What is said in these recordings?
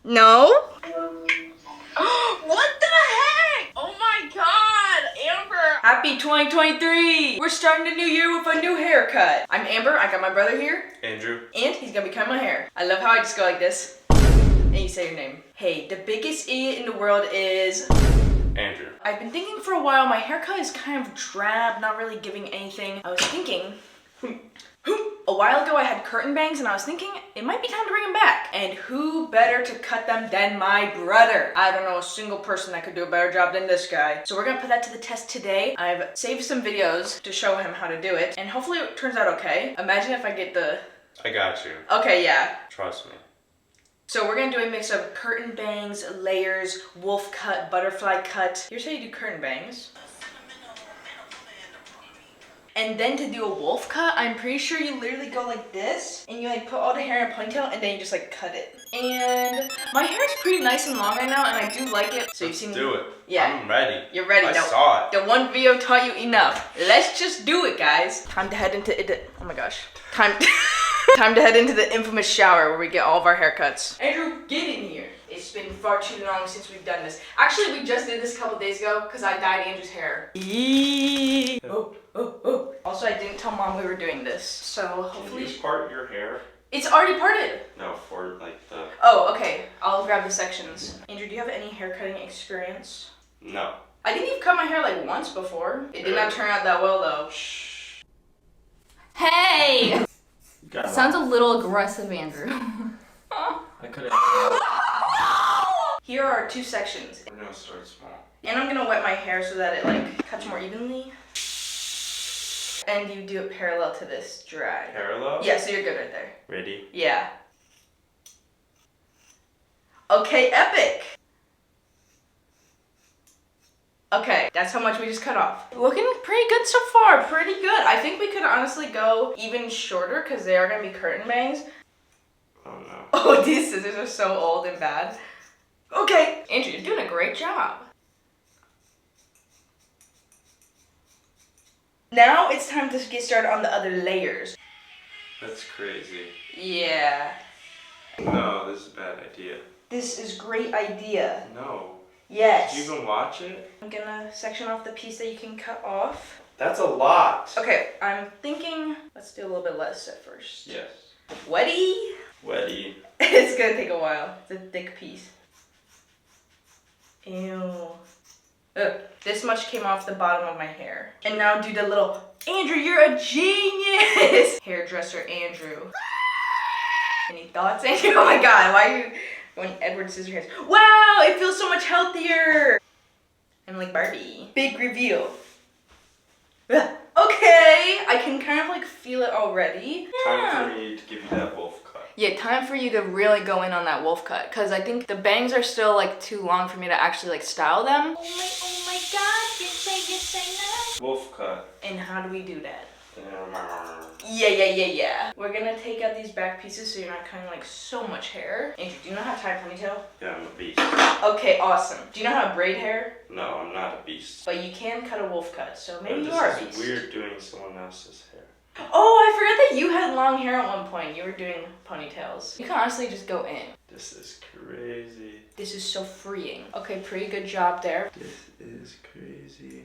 No? What the heck? Oh my god, Amber. Happy 2023. We're starting the new year with a new haircut. I'm Amber, I got my brother here. Andrew. And he's gonna be cutting my hair. I love how I just go like this and you say your name. Hey, the biggest idiot in the world is Andrew. I've been thinking for a while, my haircut is kind of drab, not really giving anything. I was thinking, a while ago I had curtain bangs and I was thinking it might be time to bring them back. And who better to cut them than my brother? I don't know a single person that could do a better job than this guy. So we're gonna put that to the test today. I've saved some videos to show him how to do it and hopefully it turns out okay. Imagine if I get the... I got you. Okay, yeah. Trust me. So we're gonna do a mix of curtain bangs, layers, wolf cut, butterfly cut. Here's how you do curtain bangs. And then to do a wolf cut, I'm pretty sure you literally go like this and you like put all the hair in a ponytail and then you just like cut it. And my hair is pretty nice and long right now and I do like it. So you've seen... do it. Yeah. I'm ready. You're ready. I saw it. The one video taught you enough. Let's just do it, guys. Time to head into it. Oh my gosh. Time to head into the infamous shower where we get all of our haircuts. Andrew, get in here. It's been far too long since we've done this. Actually, we just did this a couple days ago because I dyed Andrew's hair. Oh. Also, I didn't tell mom we were doing this, so hopefully... Can you part your hair? It's already parted. No, for like the... Oh, okay. I'll grab the sections. Andrew, do you have any haircutting experience? No. I think you've cut my hair like once before. It did not turn out that well though. Shh. Hey! Sounds a little aggressive, Andrew. I could've... Here are two sections. We're gonna start small. And I'm gonna wet my hair so that it like cuts more evenly. And you do it parallel to this dry. Parallel? Yeah, so you're good right there. Ready? Yeah. Okay, epic! Okay, that's how much we just cut off. Looking pretty good so far, pretty good. I think we could honestly go even shorter because they are gonna be curtain bangs. Oh no. Oh, these scissors are so old and bad. Okay, Andrew, you're doing a great job. Now it's time to get started on the other layers. That's crazy. Yeah. No, this is a bad idea. This is great idea. No. Yes. Did you even watch it? I'm gonna section off the piece that you can cut off. That's a lot. Okay, I'm thinking, let's do a little bit less at first. Yes. Wetty. Wetty. It's gonna take a while. It's a thick piece. Ew. Ugh. This much came off the bottom of my hair. And now do the little, Andrew, you're a genius! Hairdresser Andrew. Any thoughts, Andrew? Oh my god, why are you going Edward Scissorhands? Wow, it feels so much healthier! I'm like Barbie. Big reveal. Ugh. Okay, I can kind of like feel it already. Time for me to give you that wolf cut. Yeah, time for you to really go in on that wolf cut because I think the bangs are still like too long for me to actually like style them. Oh my god, you say no. Wolf cut. And how do we do that? Yeah. We're gonna take out these back pieces so you're not cutting like so much hair. Andrew, do you know how to tie a ponytail? Yeah, I'm a beast. Okay, awesome. Do you know how to braid hair? No, I'm not a beast. But you can cut a wolf cut, so maybe No, you are a this beast. is weird doing someone else's hair. Oh, I forgot that you had long hair at one point. You were doing ponytails. You can honestly just go in. This is crazy. This is so freeing. Okay, pretty good job there. This is crazy.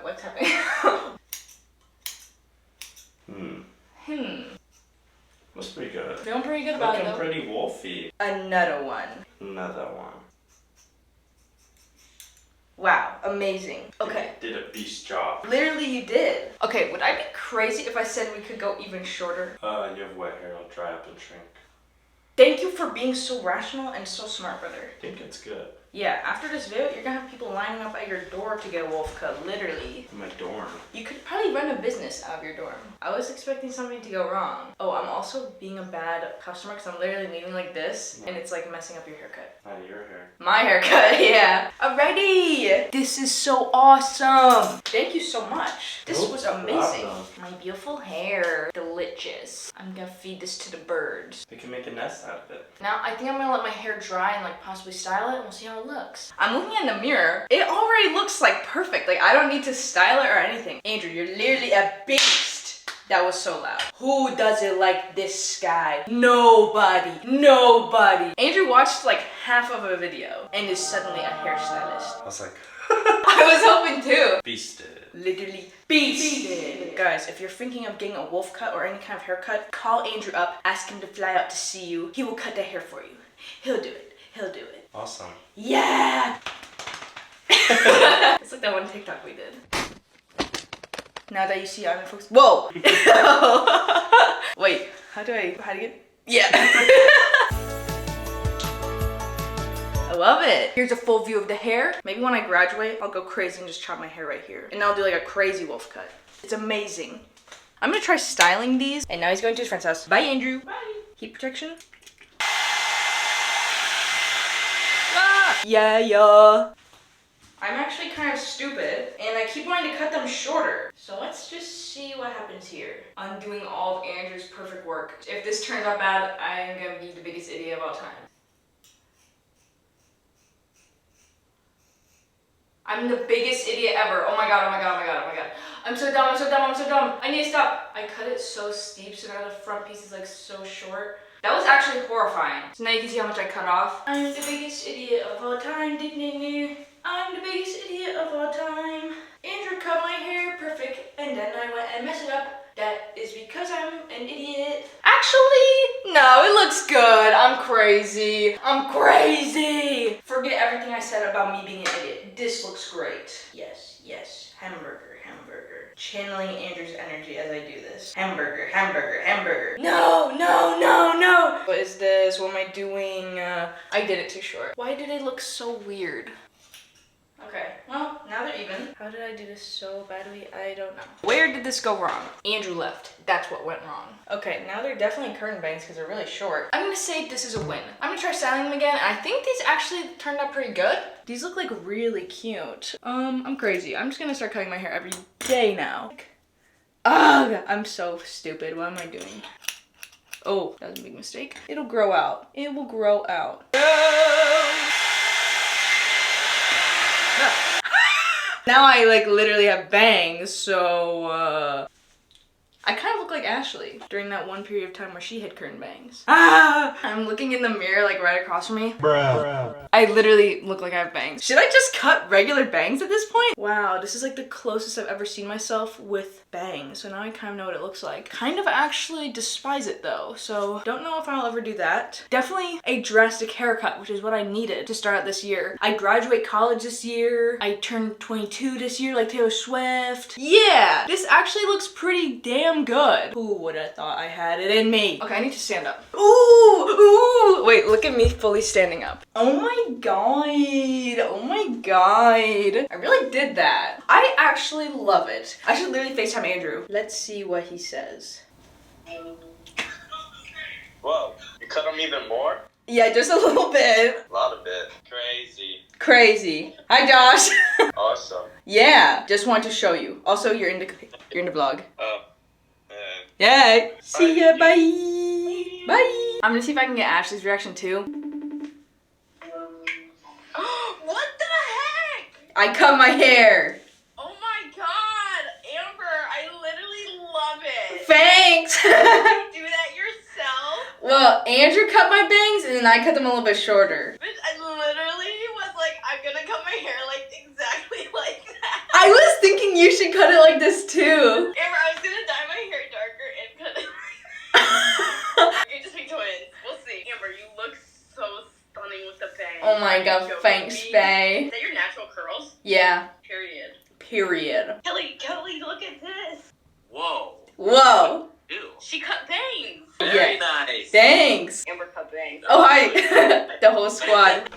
What's happening? That's pretty good. Feeling pretty good about it Looking though. pretty wolfy. Another one. Another one. Wow, amazing. Okay. Did a beast job. Literally you did. Okay, would I be crazy if I said we could go even shorter? You have wet hair, I'll dry up and shrink. Thank you for being so rational and so smart, brother. I think it's good. Yeah, after this video, you're gonna have people lining up at your door to get a wolf cut, literally. In my dorm. You could probably run a business out of your dorm. I was expecting something to go wrong. Oh, I'm also being a bad customer because I'm literally leaning like this and it's like messing up your haircut. Not your hair. My haircut, yeah. Alrighty! This is so awesome! Thank you so much. This No was amazing. problem. My beautiful hair. Delicious. I'm gonna feed this to the birds. We can make a nest out of it. Now, I think I'm gonna let my hair dry and like possibly style it and we'll see how it looks. I'm looking in the mirror. It already looks like perfect. Like I don't need to style it or anything. Andrew, you're literally a beast. That was so loud. Who doesn't like this guy? Nobody. Nobody. Andrew watched like half of a video and is suddenly a hairstylist. I was like, I was hoping too. beasted. Literally beasted. Guys, if you're thinking of getting a wolf cut or any kind of haircut, call Andrew up, ask him to fly out to see you. He will cut the hair for you. He'll do it. He'll do it. Awesome. Yeah. It's like that one TikTok we did. Now that you see I'm in focus. Whoa! Wait, how do you get? Yeah. I love it. Here's a full view of the hair. Maybe when I graduate, I'll go crazy and just chop my hair right here. And I'll do like a crazy wolf cut. It's amazing. I'm gonna try styling these. And now he's going to his friend's house. Bye, Andrew. Bye. Heat protection. Ah! Yeah. I'm actually kind of stupid, and I keep wanting to cut them shorter. So let's just see what happens here. I'm doing all of Andrew's perfect work. If this turns out bad, I am gonna be the biggest idiot of all time. I'm the biggest idiot ever. Oh my god. I'm so dumb. I need to stop. I cut it so steep, so now the front piece is like so short. That was actually horrifying. So now you can see how much I cut off. I'm the biggest idiot of all time. I'm the biggest idiot of all time. Andrew cut my hair perfect, and then I went and messed it up. That is because I'm an idiot. Actually, no, it looks good. I'm crazy. Forget everything I said about me being an idiot. This looks great. Yes. Hamburger. Channeling Andrew's energy as I do this. Hamburger. No. What is this? What am I doing? I did it too short. Why did it look so weird? Okay, well, now they're even. How did I do this so badly? I don't know. Where did this go wrong? Andrew left. That's what went wrong. Okay, now they're definitely curtain bangs because they're really short. I'm gonna say this is a win. I'm gonna try styling them again. I think these actually turned out pretty good. These look like really cute. I'm crazy. I'm just gonna start cutting my hair every day now. Ugh, I'm so stupid. What am I doing? Oh, that was a big mistake. It'll grow out. It will grow out. Now I like literally have bangs, so I kind of look like Ashley during that one period of time where she had curtain bangs. I'm looking in the mirror like right across from me. Bruh. I literally look like I have bangs. Should I just cut regular bangs at this point? Wow, this is like the closest I've ever seen myself with bangs. So now I kind of know what it looks like. Kind of actually despise it though. So don't know if I'll ever do that. Definitely a drastic haircut, which is what I needed to start out this year. I graduate college this year. I turned 22 this year like Taylor Swift. Yeah, this actually looks pretty damn good. Who would have thought I had it in me? Okay, I need to stand up. Ooh. Wait, look at me fully standing up. Oh my god. I really did that. I actually love it. I should literally FaceTime Andrew. Let's see what he says. Whoa, you cut them even more? Yeah, just a little bit. A lot of it. Crazy. Hi, Josh. Awesome. Yeah, just wanted to show you. Also, you're in the vlog. Oh. Yay. See ya. Bye. I'm gonna see if I can get Ashley's reaction too. What the heck? I cut my hair. Oh my god, Amber, I literally love it. Thanks. Did you do that yourself? Well, Andrew cut my bangs and then I cut them a little bit shorter. Bitch, I literally was like, I'm gonna cut my hair like exactly like that. I was thinking you should cut it like this too. Amber, I was gonna dye my hair darker and cut it like You just be twins. We'll see. Amber, you look so stunning with the bangs. Oh my god, thanks, bae. Is that your natural curls? Yeah. Period. Kelly, look at this. Whoa. Ew. She cut bangs. Very nice. Thanks. Amber cut bangs. Oh, hi. The whole squad.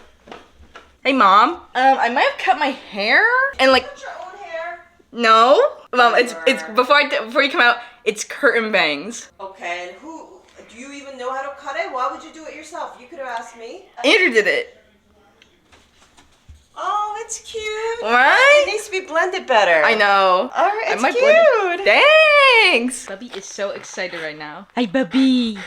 Hey, Mom. I might have cut my hair and like. Cut your own hair. No. Mom, it's before you come out. It's curtain bangs. Okay, and who do you even know how to cut it? Why would you do it yourself? You could have asked me. Andrew did it. Oh, it's cute. Right? It needs to be blended better. I know. All right, it's blend cute. it. Thanks. Bubby is so excited right now. Hi, Bubby.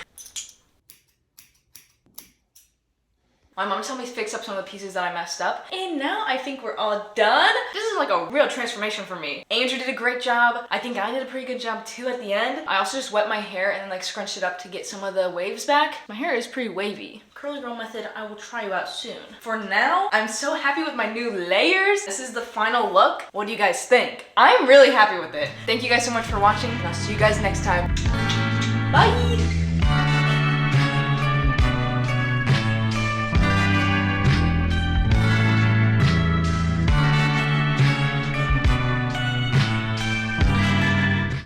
My mom told me to fix up some of the pieces that I messed up. And now I think we're all done. This is like a real transformation for me. Andrew did a great job. I think I did a pretty good job too at the end. I also just wet my hair and then like scrunched it up to get some of the waves back. My hair is pretty wavy. Curly girl method, I will try you out soon. For now, I'm so happy with my new layers. This is the final look. What do you guys think? I'm really happy with it. Thank you guys so much for watching, and I'll see you guys next time. Bye!